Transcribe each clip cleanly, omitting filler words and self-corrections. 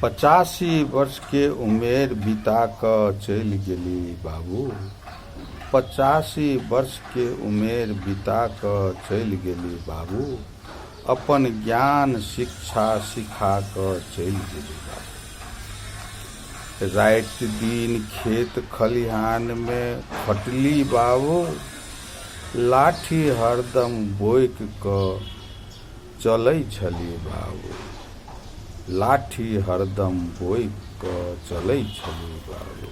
85 वर्ष के उमेर बिता क चलि गेली बाबू। 85 वर्ष के उमेर बिता क चलि गेली बाबू। अपन ज्ञान शिक्षा सिखा क चलि गेली बाबू। राति दिन खेत खलिहान में खटली बाबू। लाठी हरदम बोइक क चलै छली बाबू। लाठी हरदम बोइक क चलै छली बाबू।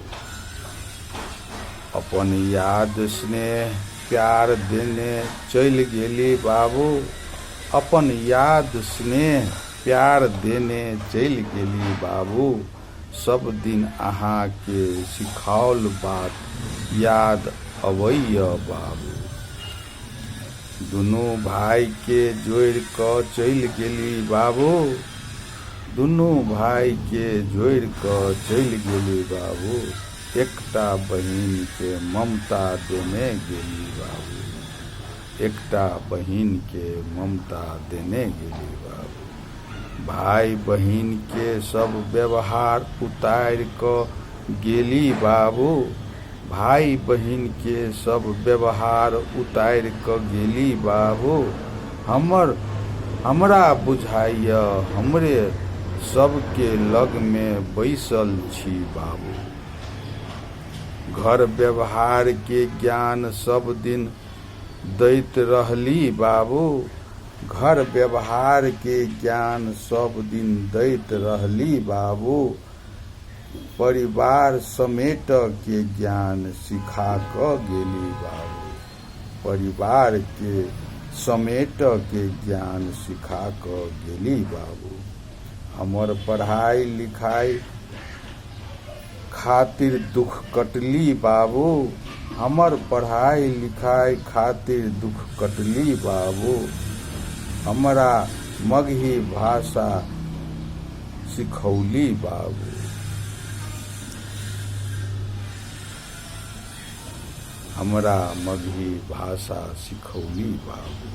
अपन याद स्नेह प्यार देने चलि गेली बाबू। अपन याद स्नेह प्यार देने चलि गेली बाबू। सब दिन अहाँ के सिखाओल बात याद अबैया बाबू। दुनू भाई के जोड़ क चलि गेली बाबू। दुनू भाई के जोड़ क चलि गेली बाबू। एकटा बहिन के ममता देने गेली बाबू। एकटा बहिन के ममता देने गेली बाबू। भाई बहिन के सब व्यवहार उतार क गेली बाबू। भाई बहिन के सब व्यवहार उतार क गेली बाबू। हमरा बुझाइया हमरे सबके लग में बैसल छी बाबू। घर व्यवहार के ज्ञान सब दिन दैत रहली बाबू। घर व्यवहार के ज्ञान सब दिन दैत रहली बाबू। परिवार समेट के ज्ञान सिखा क गेली बाबू। परिवार के समेट के ज्ञान सिखा क गेली बाबू। हमर पढ़ाई लिखाई खातिर दुख कटली बाबू। हमर पढ़ाई लिखाई खातिर दुख कटली बाबू। हमरा मगही भाषा सिखौली बाबू। हमरा मगही भाषा सिखौली बाबू।